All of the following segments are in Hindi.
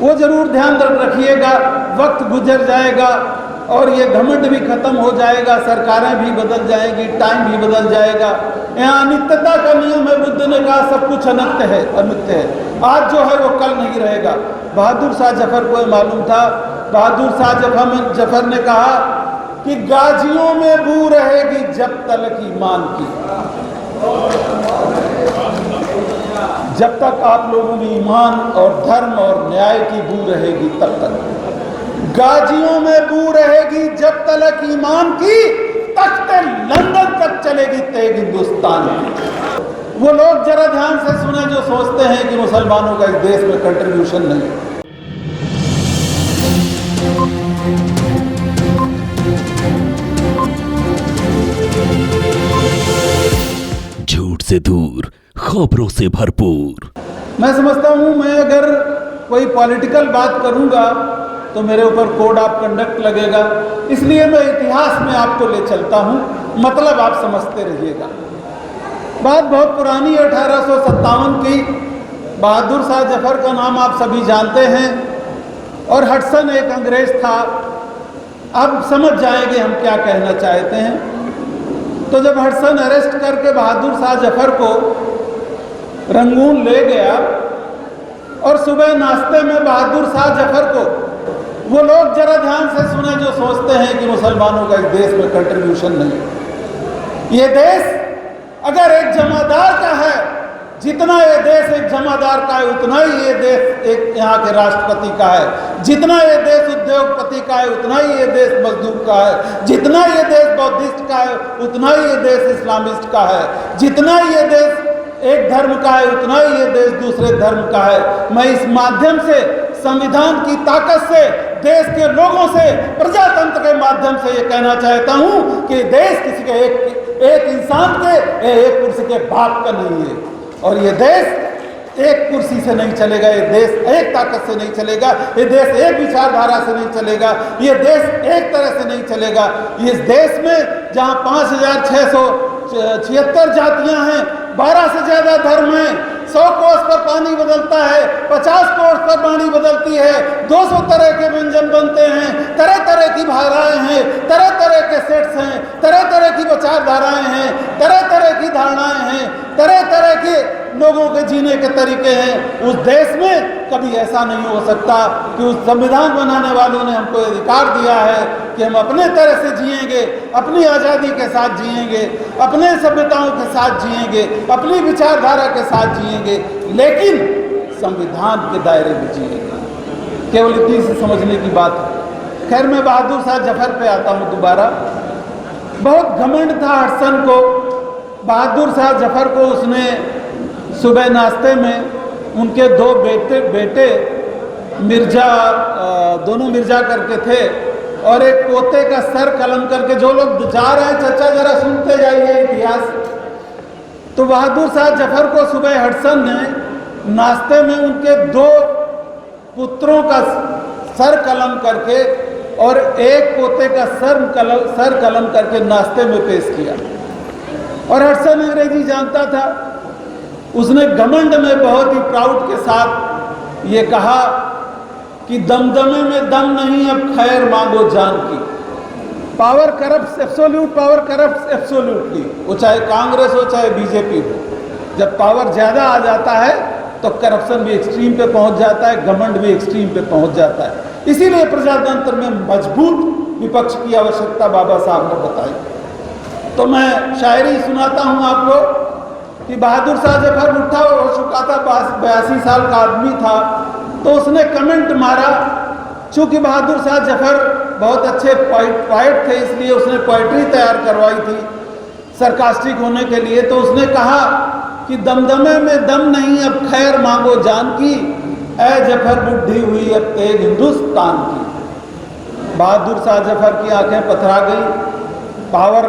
वो जरूर ध्यान रखिएगा। वक्त गुजर जाएगा और ये घमंड भी खत्म हो जाएगा, सरकारें भी बदल जाएंगी, टाइम भी बदल जाएगा। यहाँ अनित्यता का नियम है। बुद्ध ने कहा सब कुछ अनित्य है, अनित्य है। आज जो है वो कल नहीं रहेगा। बहादुर शाह जफर को मालूम था। बहादुर शाह जफर ने कहा कि गाजियों में बू रहेगी जब तलक ईमान की। जब तक आप लोगों में ईमान और धर्म और न्याय की बू रहेगी तब तक। गाजियों में बू रहेगी जब तलक ईमान की, तख्ते लंदन तक चलेगी तेग हिंदुस्तान की। वो लोग जरा ध्यान से सुने जो सोचते हैं कि मुसलमानों का इस देश में कंट्रीब्यूशन नहीं है। झूठ से दूर, खबरों से भरपूर। मैं समझता हूं मैं अगर कोई पॉलिटिकल बात करूंगा तो मेरे ऊपर कोड ऑफ कंडक्ट लगेगा, इसलिए मैं इतिहास में आपको ले चलता हूं, मतलब आप समझते रहिएगा। बात बहुत पुरानी 1857 की। बहादुर शाह जफर का नाम आप सभी जानते हैं और हडसन एक अंग्रेज था। अब समझ जाएंगे हम क्या कहना चाहते हैं। तो जब हडसन अरेस्ट करके बहादुर शाह जफर को रंगून ले गया और सुबह नाश्ते में बहादुर शाह जफर को, वो लोग जरा ध्यान से सुने जो सोचते हैं कि मुसलमानों का इस देश में कंट्रीब्यूशन नहीं है। ये देश अगर एक जमादार का है, जितना ये देश एक जमादार का है उतना ही ये देश एक यहाँ के राष्ट्रपति का है। जितना ये देश उद्योगपति का है उतना ही ये देश मजदूर का है। जितना ये देश बौद्धिस्ट का है उतना ही ये देश इस्लामिस्ट का है। जितना ये देश एक धर्म का है उतना ही ये देश दूसरे धर्म का है। मैं इस माध्यम से, संविधान की ताकत से, देश के लोगों से, प्रजातंत्र के माध्यम से ये कहना चाहता हूं कि देश किसी के एक इंसान के, एक कुर्सी के बाप का नहीं है। और ये देश एक कुर्सी से नहीं चलेगा, ये देश एक ताकत से नहीं चलेगा, ये देश एक विचारधारा से नहीं चलेगा, ये देश एक तरह से नहीं चलेगा। इस देश में जहां 5676 जातियां हैं, 12 से ज्यादा धर्म हैं, 100 कोस पर पानी बदलता है, 50 कोस पर पानी बदलती है, 200 तरह के व्यंजन बनते हैं, तरह तरह की भाषाएं हैं, तरह तरह के सेट्स हैं, तरह तरह की विचारधाराएं हैं, तरह तरह की धारणाएं हैं, तरह तरह के लोगों के जीने के तरीके हैं। उस देश में कभी ऐसा नहीं हो सकता कि उस संविधान बनाने वालों ने हमको अधिकार दिया है कि हम अपने तरह से जिएंगे, अपनी आज़ादी के साथ जिएंगे, अपने सभ्यताओं के साथ जिएंगे, अपनी विचारधारा के साथ जिएंगे, लेकिन संविधान के दायरे में जिएंगे। केवल इतनी से समझने की बात है। खैर, मैं बहादुर शाह जफर पे आता हूँ दोबारा। बहुत घमंड था हडसन को। बहादुर शाह जफर को उसने सुबह नाश्ते में उनके दो बेटे मिर्जा, दोनों मिर्जा करके थे, और एक पोते का सर कलम करके, जो लोग जा रहे हैं चचा जरा सुनते जाइए इतिहास। तो बहादुर शाह जफर को सुबह हडसन ने नाश्ते में उनके 2 पुत्रों का सर कलम करके और एक पोते का सर कलम करके नाश्ते में पेश किया। और हडसन अंग्रेजी जानता था। उसने घमंड में बहुत ही प्राउड के साथ ये कहा कि दमदमे में दम नहीं, अब खैर मांगो जान की। Power corrupt absolute, power corrupt absolutely, वो चाहे कांग्रेस हो चाहे बीजेपी हो। जब पावर ज़्यादा आ जाता है तो करप्शन भी एक्सट्रीम पे पहुंच जाता है, घमंड भी एक्सट्रीम पे पहुंच जाता है। इसीलिए प्रजातंत्र में मजबूत विपक्ष की आवश्यकता बाबा साहब ने बताई। तो मैं शायरी सुनाता हूं आपको कि बहादुर शाह जफर उठा हो चुका था, 82 साल का आदमी था। तो उसने कमेंट मारा, चूंकि बहादुर शाह जफर बहुत अच्छे पोएट थे इसलिए उसने पोइट्री तैयार करवाई थी सरकास्टिक होने के लिए। तो उसने कहा कि दमदमे में दम नहीं, अब खैर मांगो जान की, ऐ जफर बुढ़ी हुई अब तेग हिंदुस्तान की। बहादुर शाह जफर की आंखें पथरा गई। पावर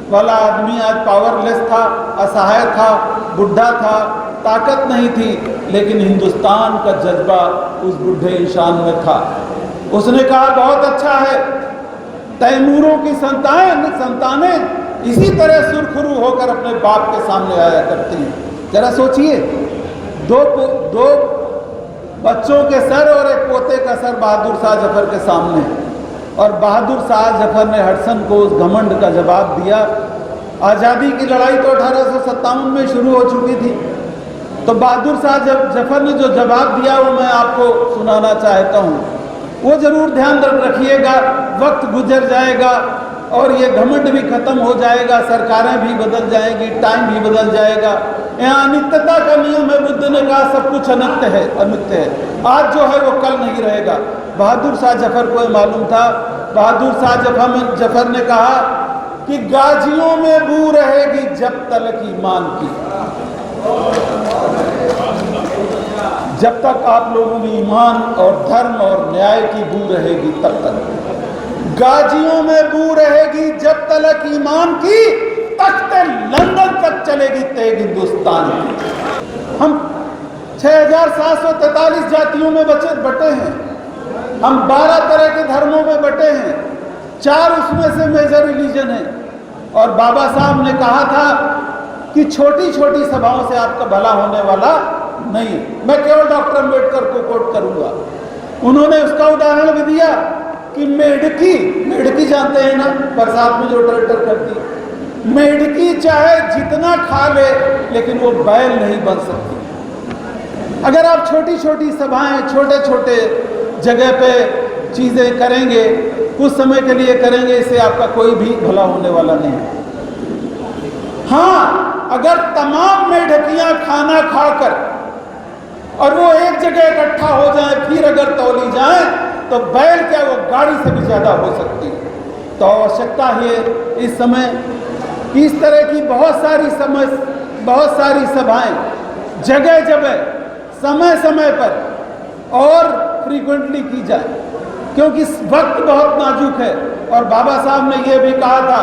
वाला आदमी आज पावरलेस था, असहाय था, बुढ़ा था, ताकत नहीं थी, लेकिन हिंदुस्तान का जज्बा उस बुढ़े इंसान में था। उसने कहा बहुत अच्छा है, तैमूरों की संतानें इसी तरह सुरखरू होकर अपने बाप के सामने आया करती हैं। जरा सोचिए, दो बच्चों के सर और एक पोते का सर बहादुर शाह जफर के सामने, और बहादुर शाह जफर ने हडसन को उस घमंड का जवाब दिया। आज़ादी की लड़ाई तो 1857 में शुरू हो चुकी थी, तो बहादुर शाह जफर ने जो जवाब दिया वो मैं आपको सुनाना चाहता हूँ। वो जरूर ध्यान रखिएगा, वक्त गुजर जाएगा और ये घमंड भी खत्म हो जाएगा, सरकारें भी बदल जाएंगी, टाइम भी बदल जाएगा। यहाँ अनित्यता का नियम है। बुद्ध ने कहा सब कुछ अनित्य है, अनित्य है। आज जो है वो कल नहीं रहेगा। बहादुर शाह जफर को मालूम था। बहादुर शाह जफर ने कहा कि गाजियों में बू रहेगी जब तक ईमान की, जब तक आप लोगों में ईमान और धर्म और न्याय की बू रहेगी तब तक। गाजियों में बू रहेगी जब तक ईमान की, तख्ते लंदन तक चलेगी तेग हिंदुस्तान की। हम 6743 जातियों में बटे हैं। हम 12 तरह के धर्मों में बटे हैं। 4 उसमें से मेजर रिलीजन है। और बाबा साहब ने कहा था कि छोटी छोटी सभाओं से आपका भला होने वाला नहीं। मैं केवल डॉक्टर अम्बेडकर को कोट करूंगा। उन्होंने उसका उदाहरण भी दिया कि मेढकी जानते हैं ना, बरसात में जो टर करती, मेढकी चाहे जितना खा ले लेकिन वो बैल नहीं बन सकती। अगर आप छोटी छोटी सभाएं, छोटे छोटे जगह पे चीज़ें करेंगे, कुछ समय के लिए करेंगे, इससे आपका कोई भी भला होने वाला नहीं है। हाँ, अगर तमाम मेढकियां खाना खाकर और वो एक जगह इकट्ठा हो जाए, फिर अगर तौली जाए तो बैल क्या वो गाड़ी से भी ज्यादा हो सकती है। तो आवश्यकता है इस समय कि इस तरह की बहुत सारी सभाएं जगह जगह समय समय पर और फ्रीक्वेंटली की जाए, क्योंकि वक्त बहुत नाजुक है। और बाबा साहब ने यह भी कहा था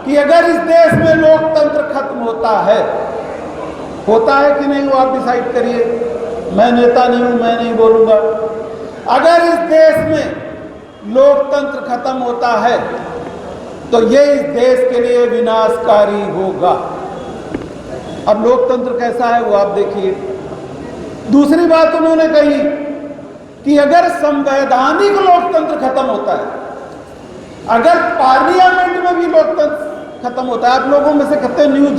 कि अगर इस देश में लोकतंत्र खत्म होता है कि नहीं, वो आप डिसाइड करिए। मैं नेता नहीं हूं, मैं नहीं बोलूंगा। अगर इस देश में लोकतंत्र खत्म होता है तो ये इस देश के लिए विनाशकारी होगा। अब लोकतंत्र कैसा है वो आप देखिए। दूसरी बात उन्होंने कही कि अगर संवैधानिक लोकतंत्र खत्म होता है, अगर पार्लियामेंट में भी लोकतंत्र खत्म होता है। आप लोगों में से कितने न्यूज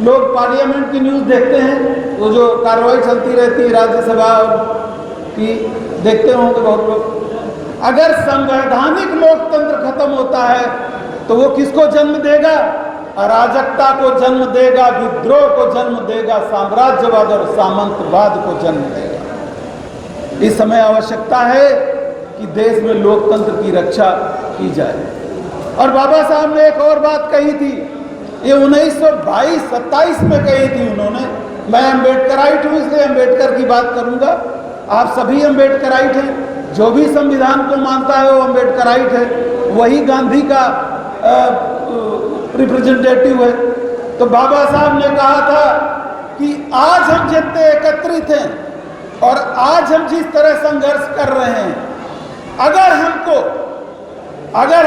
लोग पार्लियामेंट की न्यूज देखते हैं? वो जो कार्रवाई चलती रहती है राज्यसभा की, देखते होंगे बहुत लोग। अगर संवैधानिक लोकतंत्र खत्म होता है तो वो किसको जन्म देगा? अराजकता को जन्म देगा, विद्रोह को जन्म देगा, साम्राज्यवाद और सामंतवाद को जन्म देगा। इस समय आवश्यकता है कि देश में लोकतंत्र की रक्षा की जाए। और बाबा साहब ने एक और बात कही थी, ये 1922-27 में कही थी उन्होंने। मैं अम्बेडकराइट हूँ इसलिए अम्बेडकर की बात करूंगा। आप सभी अम्बेडकराइट हैं। जो भी संविधान को मानता है वो अम्बेडकराइट है, वही गांधी का रिप्रेजेंटेटिव है। तो बाबा साहब ने कहा था कि आज हम जितने एकत्रित हैं और आज हम जिस तरह संघर्ष कर रहे हैं, अगर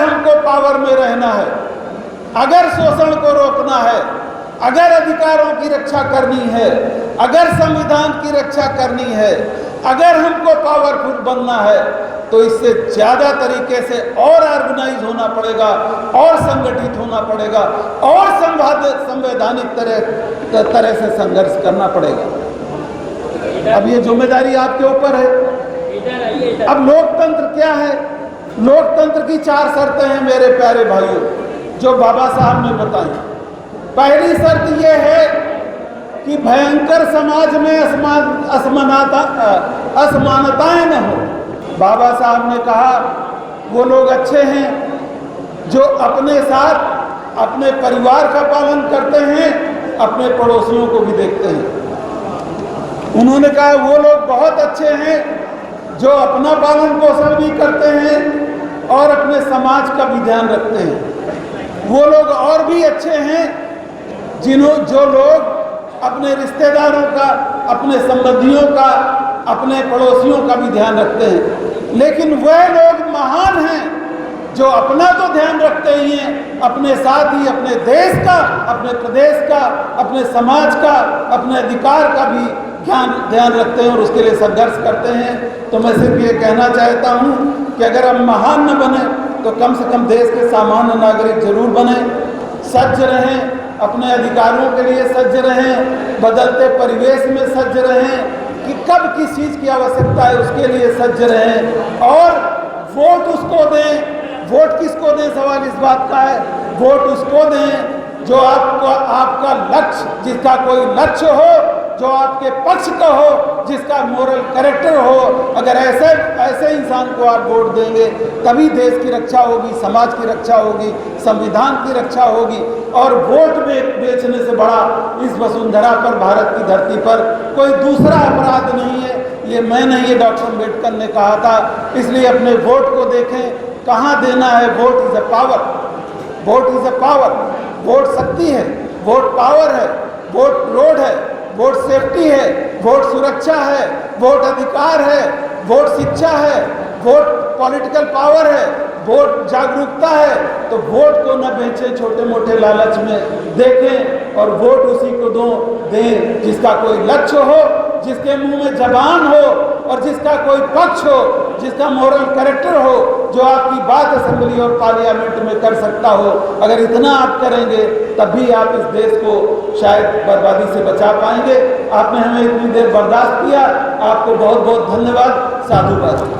हमको पावर में रहना है, अगर शोषण को रोकना है, अगर अधिकारों की रक्षा करनी है, अगर संविधान की रक्षा करनी है, अगर हमको पावरफुल बनना है, तो इससे ज्यादा तरीके से और ऑर्गेनाइज होना पड़ेगा, और संगठित होना पड़ेगा, और संवैधानिक तरह से संघर्ष करना पड़ेगा। अब ये जिम्मेदारी आपके ऊपर है। अब लोकतंत्र क्या है? लोकतंत्र की 4 शर्तें हैं मेरे प्यारे भाइयों, जो बाबा साहब ने बताई। पहली शर्त यह है कि भयंकर समाज में असमानताएं न हो। बाबा साहब ने कहा वो लोग अच्छे हैं जो अपने साथ अपने परिवार का पालन करते हैं, अपने पड़ोसियों को भी देखते हैं। उन्होंने कहा वो लोग बहुत अच्छे हैं जो अपना पालन पोषण भी करते हैं और अपने समाज का भी ध्यान रखते हैं। वो लोग और भी अच्छे हैं जो लोग अपने रिश्तेदारों का, अपने संबंधियों का, अपने पड़ोसियों का भी ध्यान रखते हैं। लेकिन वह लोग महान हैं जो अपना तो ध्यान रखते ही हैं, अपने साथ ही अपने देश का, अपने प्रदेश का, अपने समाज का, अपने अधिकार का भी ध्यान रखते हैं और उसके लिए संघर्ष करते हैं। तो मैं सिर्फ ये कहना चाहता हूँ कि अगर हम महान न बने तो कम से कम देश के सामान्य नागरिक जरूर बने, सज्ज रहें, अपने अधिकारों के लिए सज्ज रहें, बदलते परिवेश में सज्ज रहें कि कब किस चीज़ की आवश्यकता है उसके लिए सज्ज रहें, और वोट उसको दें। वोट किसको दें, सवाल इस बात का है। वोट उसको दें जो आपका लक्ष्य, जिसका कोई लक्ष्य हो, जो आपके पक्ष का हो, जिसका मोरल कैरेक्टर हो। अगर ऐसे इंसान को आप वोट देंगे तभी देश की रक्षा होगी, समाज की रक्षा होगी, संविधान की रक्षा होगी। और वोट बेचने से बड़ा इस वसुंधरा पर, भारत की धरती पर कोई दूसरा अपराध नहीं है। ये मैं नहीं, ये डॉक्टर अम्बेडकर ने कहा था। इसलिए अपने वोट को देखें, कहाँ देना है। Vote is a power, vote is a power. Vote शक्ति है, वोट पावर है, वोट रोड है, वोट सेफ्टी है, वोट सुरक्षा है, वोट अधिकार है, वोट शिक्षा है, वोट पॉलिटिकल पावर है, वोट जागरूकता है। तो वोट को न बेचें छोटे मोटे लालच में, देखें और वोट उसी को दें जिसका कोई लक्ष्य हो, जिसके मुंह में जबान हो और जिसका कोई पक्ष हो, जिसका मोरल कैरेक्टर हो, जो आपकी बात असेंबली और पार्लियामेंट में कर सकता हो। अगर इतना आप करेंगे तभी आप इस देश को शायद बर्बादी से बचा पाएंगे। आपने हमें इतनी देर बर्दाश्त किया, आपको बहुत बहुत धन्यवाद। साधुवाद।